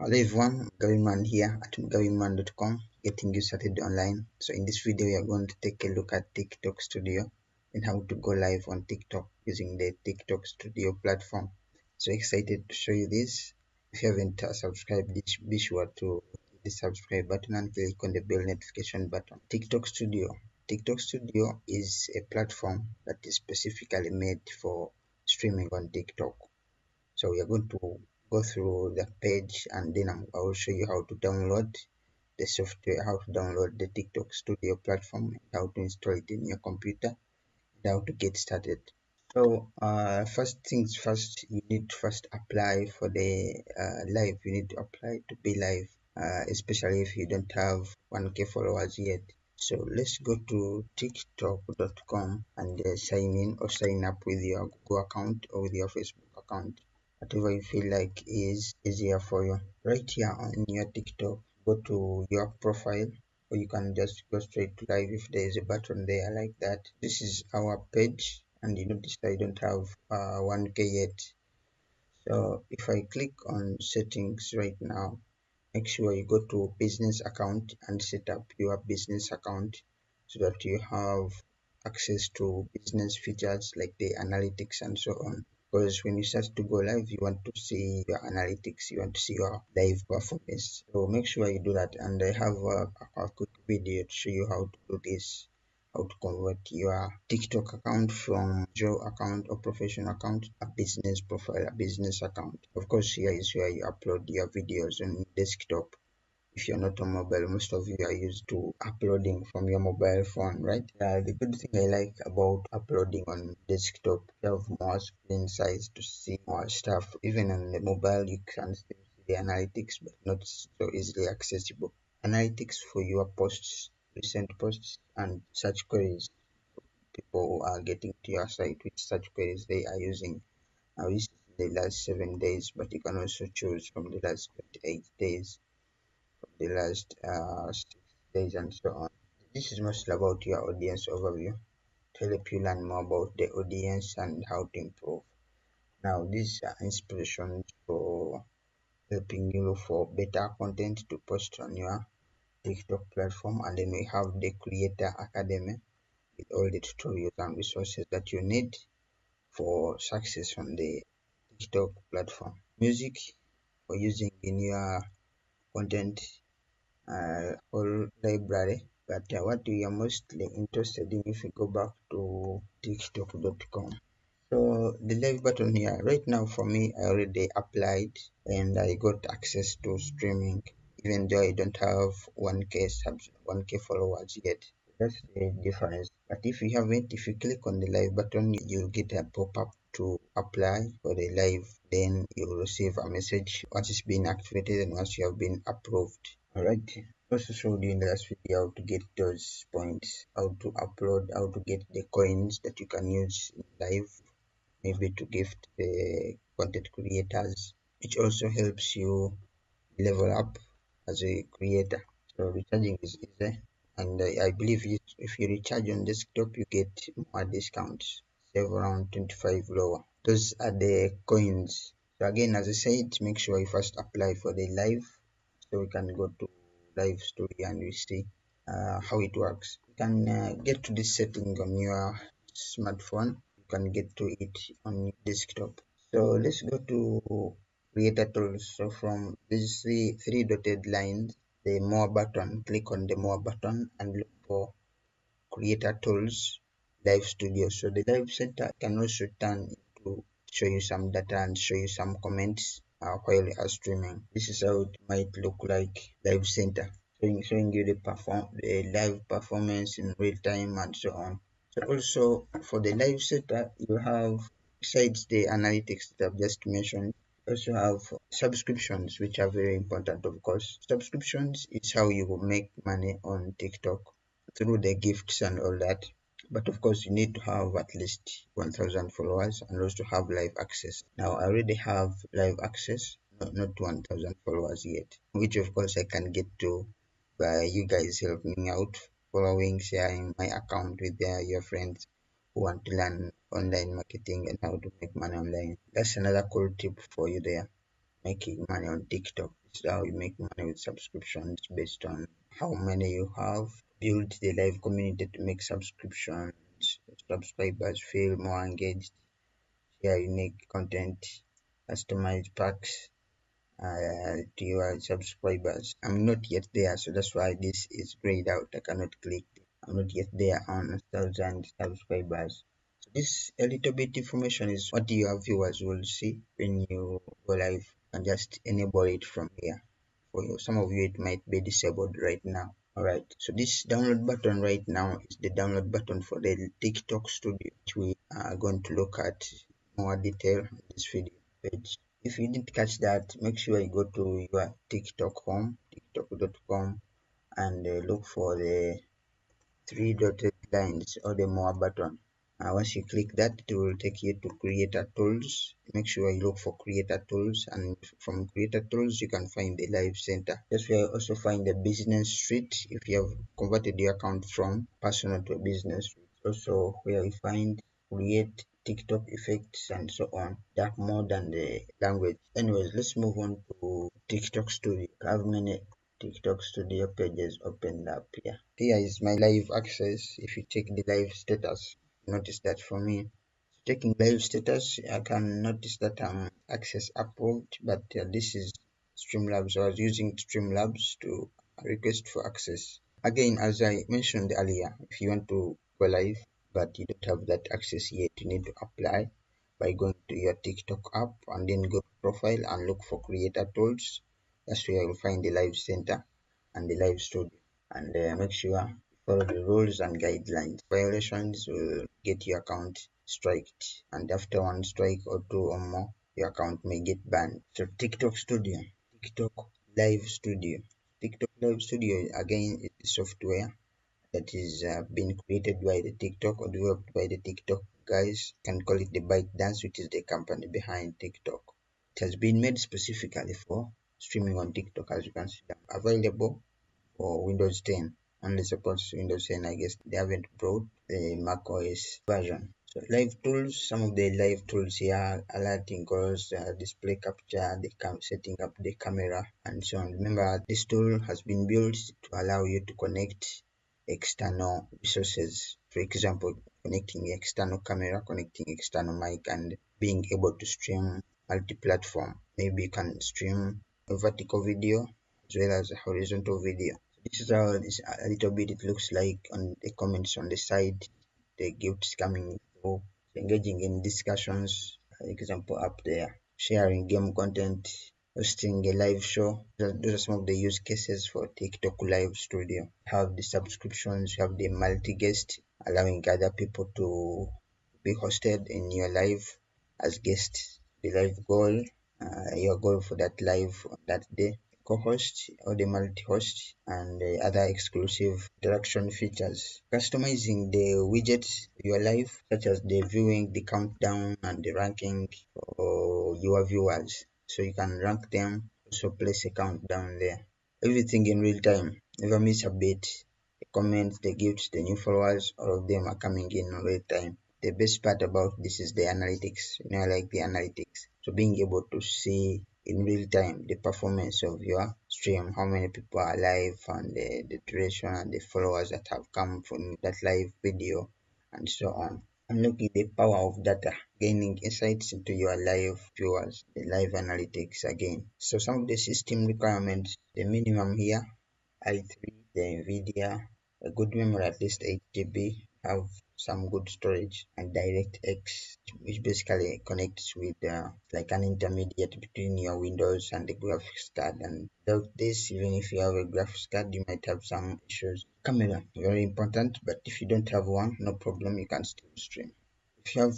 Hello everyone, Gavinman here at gavinman.com, getting you started online. So in this video, we are going to take a look at TikTok Studio and how to go live on TikTok using the TikTok Studio platform. So excited to show you this. If you haven't subscribed, be sure to hit the subscribe button and click on the bell notification button. TikTok Studio. TikTok Studio is a platform that is specifically made for streaming on TikTok. So we are going to go through the page and then I will show you how to download the software, how to download the TikTok Studio platform, how to install it in your computer, and how to get started. So first things first, you need to first apply for the live. You need to apply to be live, especially if you don't have 1K followers yet. So let's go to tiktok.com and sign in or sign up with your Google account or with your Facebook account, whatever you feel like is easier for you. Right here on your TikTok, go to your profile, or you can just go straight to live if there is a button there like that. This is our page, and you notice I don't have 1K yet. So if I click on settings right now, make sure you go to business account and set up your business account so that you have access to business features like the analytics and so on. Because when you start to go live, you want to see your analytics, you want to see your live performance. So make sure you do that. And I have a quick video to show you how to do this, how to convert your TikTok account from Joe account or professional account, a business profile, a business account. Of course, here is where you upload your videos on desktop. If you're not on mobile, most of you are used to uploading from your mobile phone, right? The good thing I like about uploading on desktop, you have more screen size to see more stuff. Even on the mobile, you can still see the analytics, but not so easily accessible. Analytics for your posts, recent posts, and search queries. People who are getting to your site, which search queries they are using. Now, this is the last 7 days, but you can also choose from the last 28 days, the last 6 days, and so on. This is mostly about your audience overview to help you learn more about the audience and how to improve. Now, these are inspirations for helping you for better content to post on your TikTok platform. And then we have the Creator Academy with all the tutorials and resources that you need for success on the TikTok platform. Music for using in your content whole library, but what we are mostly interested in, if we go back to tiktok.com. So the live button here right now, for me, I already applied and I got access to streaming, even though I don't have 1K subs, 1K followers yet. That's the difference. But if you haven't, if you click on the live button, you'll get a pop-up to apply for the live. Then you'll receive a message once it's been activated and once you have been approved. Alright. Also showed you in the last video how to get those points, how to upload, how to get the coins that you can use in live, maybe to gift the content creators, which also helps you level up as a creator. So recharging is easy, and I believe if you recharge on desktop, you get more discounts, save around 25 lower. Those are the coins. So again, as I said, make sure you first apply for the live, so we can go to live story and we see how it works. You can get to this setting on your smartphone. You can get to it on your desktop. So let's go to creator tools. So from these three dotted lines, the more button, click on the more button and look for creator tools live studio. So the live center can also turn to show you some data and show you some comments while you are streaming. This is how it might look like live center, showing you the live performance in real time and so on. So also for the live center, you have, besides the analytics that I've just mentioned, you also have subscriptions, which are very important. Of course, subscriptions is how you will make money on TikTok through the gifts and all that. But of course, you need to have at least 1000 followers and also have live access. Now, I already have live access, not 1000 followers yet, which of course I can get to by you guys helping out, following, sharing my account with your friends who want to learn online marketing and how to make money online. That's another cool tip for you there, making money on TikTok. This is how you make money with subscriptions based on how many you have. Build the live community to make subscriptions, subscribers feel more engaged, share unique content, customize packs to your subscribers. I'm not yet there, so that's why this is grayed out. I cannot click. I'm not yet there on 1,000 subscribers. So this a little bit information is what your viewers will see when you go live, and just enable it from here. For you, some of you it might be disabled right now. Alright, so this download button right now is the download button for the TikTok Studio, which we are going to look at more detail in this video page. If you didn't catch that, make sure you go to your TikTok home, tiktok.com, and look for the three dotted lines or the more button. Once you click that, it will take you to creator tools. Make sure you look for creator tools, and from creator tools you can find the live center. That's where you also find the business suite if you have converted your account from personal to a business. Also where you find create TikTok effects and so on. That more than the language. Anyways, let's move on to TikTok Studio. I have many TikTok Studio pages opened up here. Here is my live access. If you check the live status, notice that for me, checking live status, I can notice that I'm access approved, but this is Streamlabs. I was using Streamlabs to request for access. Again, as I mentioned earlier, if you want to go live but you don't have that access yet, you need to apply by going to your TikTok app and then go to profile and look for creator tools. That's where you'll find the live center and the live studio. And make sure you follow the rules and guidelines. Violations will get your account striked, and after one strike or two or more, your account may get banned. So TikTok Studio, TikTok Live Studio. TikTok Live Studio again is the software that is being created by the TikTok or developed by the TikTok guys. You can call it the ByteDance, which is the company behind TikTok. It has been made specifically for streaming on TikTok, as you can see. Available for Windows 10. Only supports Windows 10. I guess they haven't brought the Mac OS version. So live tools, some of the live tools here: alerting calls, display capture, the setting up the camera, and so on. Remember, this tool has been built to allow you to connect external resources. For example, connecting external camera, connecting external mic, and being able to stream multi-platform. Maybe you can stream a vertical video as well as a horizontal video. This is how this a little bit it looks like on the comments on the side, the gifts coming through, engaging in discussions, example up there, sharing game content, hosting a live show. Those are some of the use cases for TikTok Live Studio. Have the subscriptions, you have the multi-guest, allowing other people to be hosted in your live as guests. The live goal, your goal for that live on that day, co-host or the multi-host, and the other exclusive interaction features. Customizing the widgets your live, such as the viewing, the countdown, and the ranking for your viewers, so you can rank them. Also place a countdown there. Everything in real time. Never miss a beat. The comments, the gifts, the new followers, all of them are coming in real time. The best part about this is the analytics. I like the analytics. So being able to see in real time the performance of your stream, how many people are live, and the duration and the followers that have come from that live video, and so on. Unlocking the power of data, gaining insights into your live viewers, the live analytics again. So some of the system requirements, the minimum here, i3, the NVIDIA, a good memory at least 8 GB, have some good storage, and DirectX, which basically connects with like an intermediate between your Windows and the graphics card. And without this, even if you have a graphics card, you might have some issues. Camera, very important, but if you don't have one, no problem, you can still stream. If you have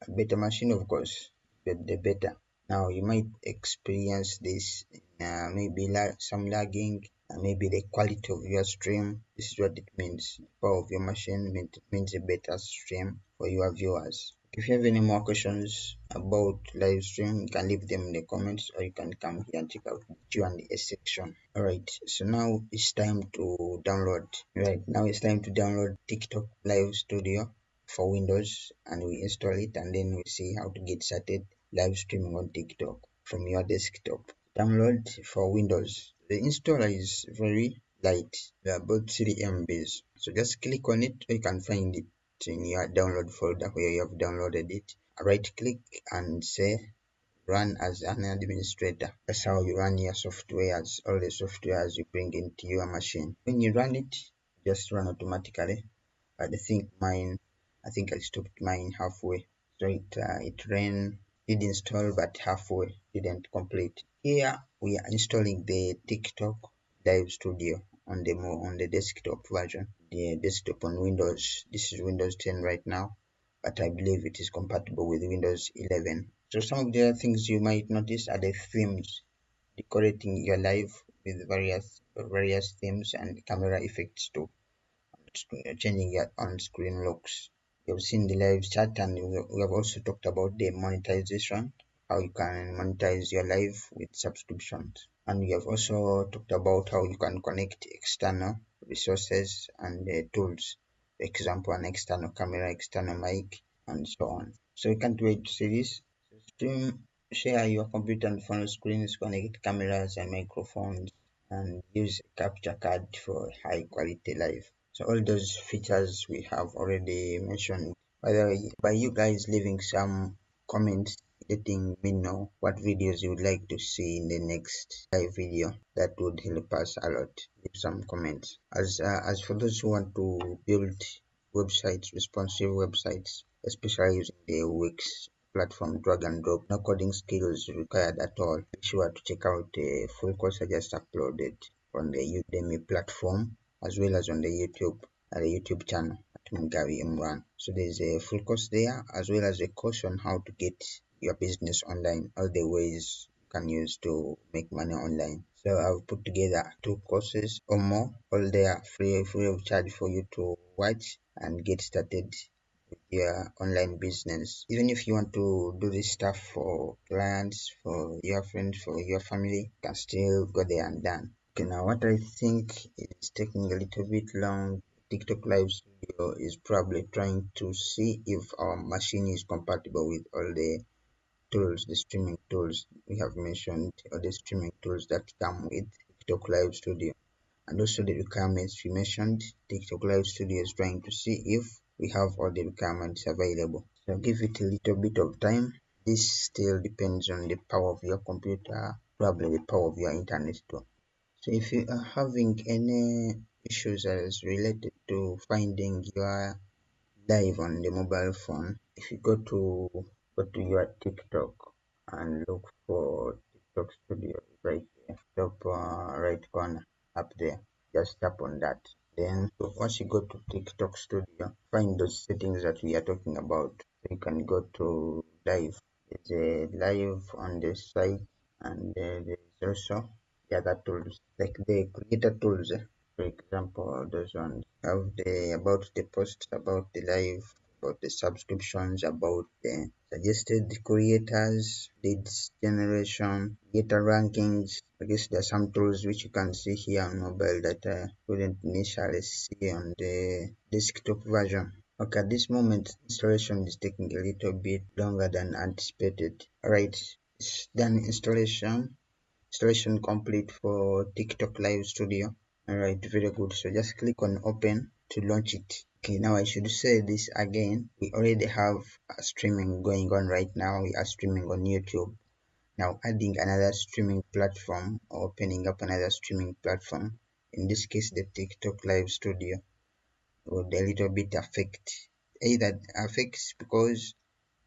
a better machine, of course, the better. Now you might experience this maybe some lagging, maybe the quality of your stream. This is what it means. The power of your machine means a better stream for your viewers. If you have any more questions about live stream, you can leave them in the comments, or you can come here and check out the Q&A section. Alright, so now it's time to download. Right, now it's time to download TikTok Live Studio for Windows, and we install it, and then we see how to get started live streaming on TikTok from your desktop. Download for Windows. The installer is very light. They are about 3 MBs. So just click on it, or you can find it in your download folder where you have downloaded it. Right click and say run as an administrator. That's how you run your softwares, all the softwares you bring into your machine. When you run it, just run automatically. I think I stopped mine halfway. So it ran, did install, but halfway, didn't complete. Here we are installing the TikTok Live Studio on the desktop version, the desktop on Windows. This is Windows 10 right now, but I believe it is compatible with Windows 11. So some of the other things you might notice are the themes, decorating your live with various themes and camera effects too, changing your on-screen looks. You've seen the live chat, and we have also talked about the monetization, how you can monetize your live with subscriptions. And we have also talked about how you can connect external resources and tools, for example, an external camera, external mic, and so on. So we can't wait to see this. Stream, share your computer and phone screens, connect cameras and microphones, and use a capture card for high quality live. So all those features we have already mentioned. By the way, by you guys leaving some comments, letting me know what videos you would like to see in the next live video, that would help us a lot. Leave some comments. As for those who want to build websites, responsive websites, especially using the Wix platform, drag and drop, no coding skills required at all. Be sure to check out the full course I just uploaded on the Udemy platform, as well as on the YouTube channel at Mugabe Imran. So there's a full course there, as well as a course on how to get your business online, all the ways you can use to make money online. So I've put together 2 courses or more, all there free of charge for you to watch and get started with your online business. Even if you want to do this stuff for clients, for your friends, for your family, you can still go there and done. Okay, now what I think is taking a little bit long, TikTok Live Studio is probably trying to see if our machine is compatible with all the tools, the streaming tools we have mentioned, or the streaming tools that come with TikTok Live Studio. And also the requirements we mentioned, TikTok Live Studio is trying to see if we have all the requirements available. So give it a little bit of time. This still depends on the power of your computer, probably the power of your internet too. So if you are having any issues as related to finding your live on the mobile phone, if you go to your TikTok and look for TikTok Studio right there, top right corner up there, just tap on that. Then once you go to TikTok Studio, find those settings that we are talking about. So you can go to live. There's a live on the site, and there's also the other tools like the creator tools. For example, those ones have the about the posts, about the live, about the subscriptions, about the suggested creators, leads generation, creator rankings. I guess there are some tools which you can see here on mobile that I couldn't initially see on the desktop version. Okay, at this moment installation is taking a little bit longer than anticipated. Alright, it's done installation complete for TikTok Live Studio. Alright, very good. So just click on open to launch it. Okay, now I should say this again. We already have streaming going on right now. We are streaming on YouTube. Now adding another streaming platform, or opening up another streaming platform, in this case the TikTok Live Studio, would a little bit either affects because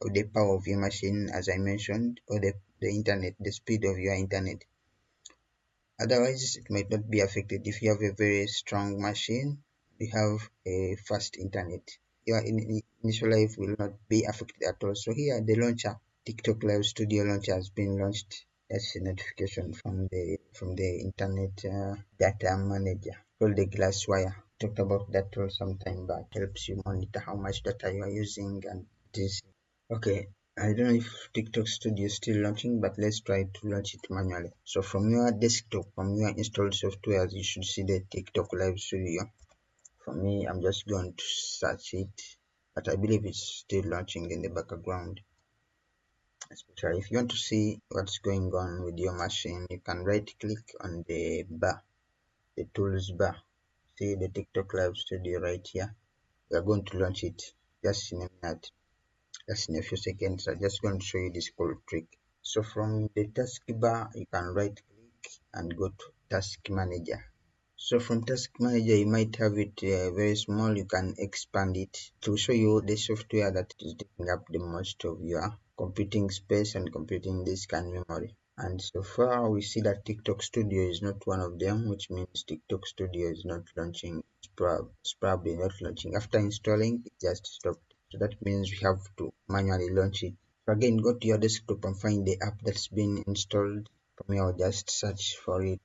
of the power of your machine, as I mentioned, or the internet, the speed of your internet. Otherwise, it might not be affected if you have a very strong machine, you have a fast internet. Your initial life will not be affected at all. So here, the launcher, TikTok Live Studio launcher has been launched. That's a notification from the internet data manager called the Glasswire. Talked about that tool some time back. Helps you monitor how much data you are using and this. Okay, I don't know if TikTok Studio is still launching, but let's try to launch it manually. So from your desktop, from your installed software, you should see the TikTok Live Studio. For me, I'm just going to search it, but I believe it's still launching in the background. especially if you want to see what's going on with your machine. You can right click on the bar, the tools bar. See the TikTok Live Studio right here. We are going to launch it just in a minute, just in a few seconds. I'm just going to show you this cool trick. So from the taskbar, you can right click and go to Task Manager. So from Task Manager, you might have it very small. You can expand it to show you the software that is taking up the most of your computing space and computing disk and memory. And so far, we see that TikTok Studio is not one of them, which means TikTok Studio is not launching. It's probably not launching. After installing, it just stopped. So that means we have to manually launch it. So again, go to your desktop and find the app that's been installed. From here, just search for it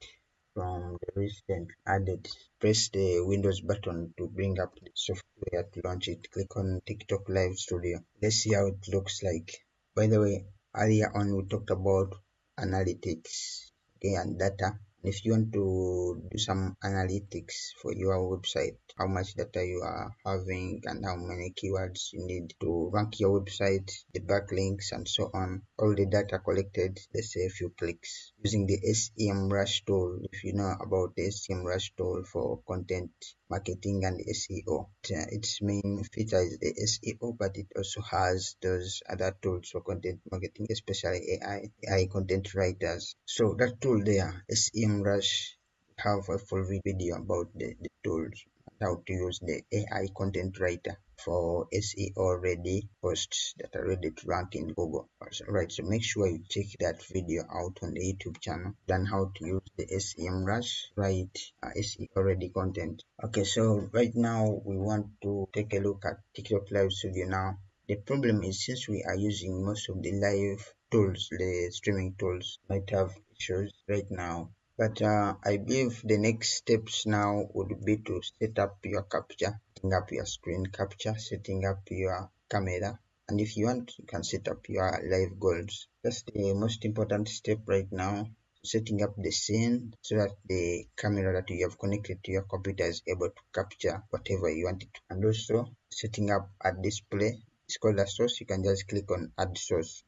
from the recent added. Press the Windows button to bring up the software to launch it. Click on TikTok Live Studio. Let's see how it looks like. By the way, earlier on we talked about analytics, okay, and data. If you want to do some analytics for your website, how much data you are having and how many keywords you need to rank your website, the backlinks and so on, all the data collected, let's say a few clicks using the SEMrush tool. If you know about the SEMrush tool for content marketing and SEO, its main feature is the SEO, but it also has those other tools for content marketing, especially AI content writers. So that tool there, SEMrush, have a full video about the tools and how to use the AI content writer for SEO ready posts that are ready to rank in Google. Right, so make sure you check that video out on the YouTube channel. Learn how to use the SEMrush, write SEO ready content. Okay, so right now we want to take a look at TikTok Live Studio now. The problem is, since we are using most of the live tools, the streaming tools might have issues right now. But I believe the next steps now would be to set up your capture, setting up your screen capture, setting up your camera, and if you want, you can set up your live goals. That's the most important step right now. Setting up the scene so that the camera that you have connected to your computer is able to capture whatever you want it to. And also setting up a display. It's called a source. You can just click on add source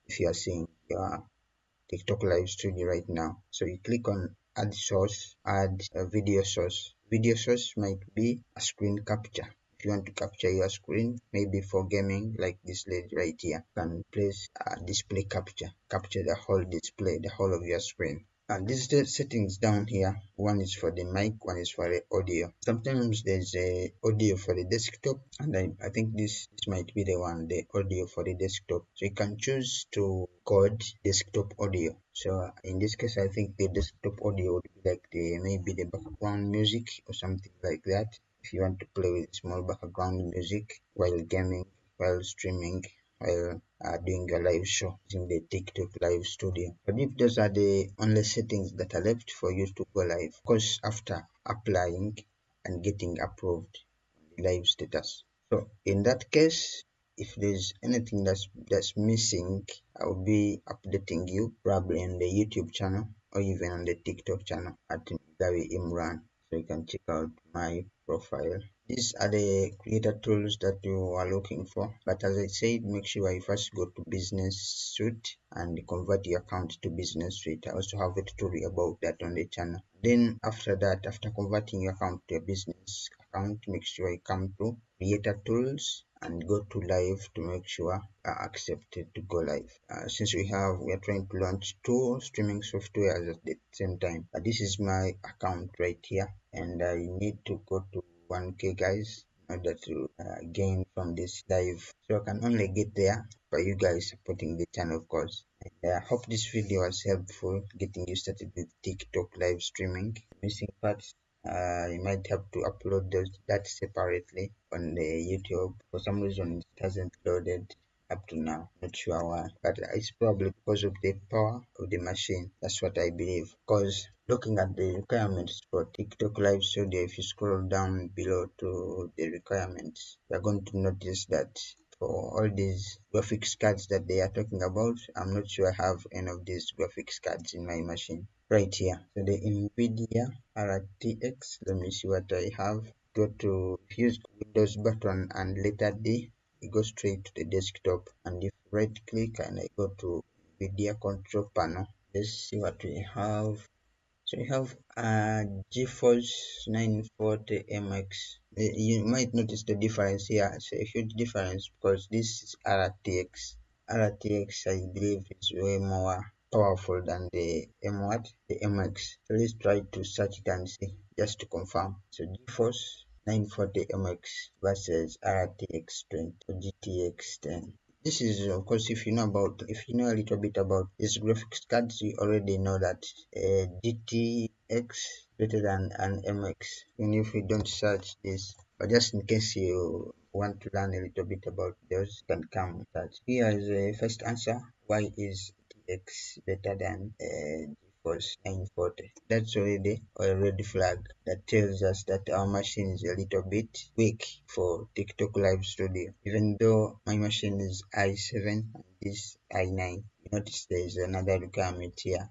if you are seeing your TikTok Live Studio right now. So you click on add source, add a video source. Video source might be a screen capture. If you want to capture your screen, maybe for gaming, like this lady right here, you can place a display capture, capture the whole display, the whole of your screen. And these the settings down here. One is for the mic, one is for the audio. Sometimes there's a audio for the desktop, and I think this might be the one, the audio for the desktop. So you can choose to code desktop audio. So in this case, I think the desktop audio would be like the maybe the background music or something like that. If you want to play with small background music while gaming, while streaming, while doing a live show using the TikTok Live Studio. But if those are the only settings that are left for you to go live, of course, after applying and getting approved live status. So in that case, if there's anything that's missing, I will be updating you probably on the YouTube channel or even on the TikTok channel at Gary Imran. So you can check out my profile. These are the creator tools that you are looking for. But as I said, make sure you first go to Business Suite and convert your account to Business Suite. I also have a tutorial about that on the channel. Then after that, after converting your account to a business account, make sure you come to Creator Tools and go to live to make sure are accepted to go live. Since we are trying to launch two streaming softwares at the same time. This is my account right here, and I need to go to 1K guys in order to gain from this live. So I can only get there by you guys supporting the channel, of course. And I hope this video was helpful getting you started with TikTok live streaming. Missing parts, you might have to upload that separately on the YouTube. For some reason it hasn't loaded up to now, not sure why, but it's probably because of the power of the machine. That's what I believe. Because looking at the requirements for TikTok Live Studio, if you scroll down below to the requirements, you're going to notice that for all these graphics cards that they are talking about, I'm not sure I have any of these graphics cards in my machine right here. So the NVIDIA RTX, let me see what I have. Go to use Windows button and letter D. I go straight to the desktop, and if right click and I go to NVIDIA control panel, let's see what we have. So we have GeForce 940 MX. You might notice the difference here. It's a huge difference because this is RTX. RTX, I believe, is way more powerful than the the MX. So let's try to search it and see, just to confirm. So GeForce 940 MX versus RTX 20 or GTX 10. This is, of course, if you know a little bit about these graphics cards, you already know that GTX better than an MX. Even if you don't search this, but just in case you want to learn a little bit about those, can come search. Here is the first answer. Why is GTX better than GeForce 940? That's already a red flag that tells us that our machine is a little bit weak for TikTok Live Studio. Even though my machine is i7 and this i9, you notice there is another requirement here,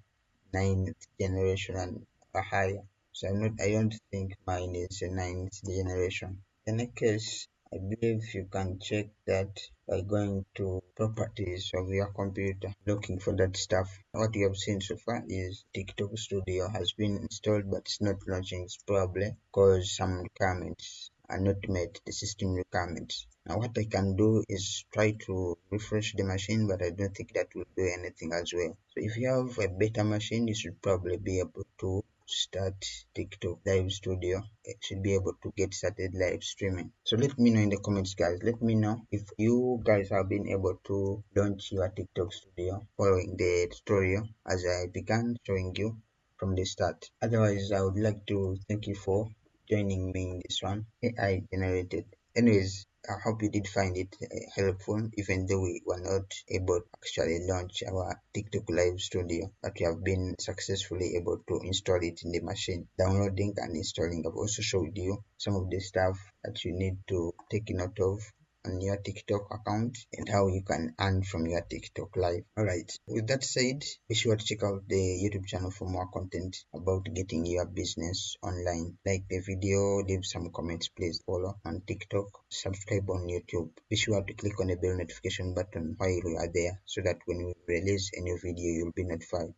9th generation and higher. So I don't think mine is a 9th generation. In any case, I believe you can check that by going to properties of your computer, looking for that stuff. What you have seen so far is TikTok Studio has been installed, but it's not launching. It's probably because some requirements are not met, the system requirements. Now what I can do is try to refresh the machine, but I don't think that will do anything as well. So if you have a better machine, you should probably be able to start TikTok Live Studio. It should be able to get started live streaming. So let me know in the comments, guys. Let me know if you guys have been able to launch your TikTok Studio following the tutorial as I began showing you from the start. Otherwise, I would like to thank you for joining me in this one, AI generated. Anyways, I hope you did find it helpful, even though we were not able to actually launch our TikTok Live Studio, but we have been successfully able to install it in the machine. Downloading and installing, I've also showed you some of the stuff that you need to take note of on your TikTok account and how you can earn from your TikTok live. Alright, with that said, be sure to check out the YouTube channel for more content about getting your business online. Like the video, leave some comments, please follow on TikTok, subscribe on YouTube. Be sure to click on the bell notification button while you are there so that when we release a new video, you'll be notified.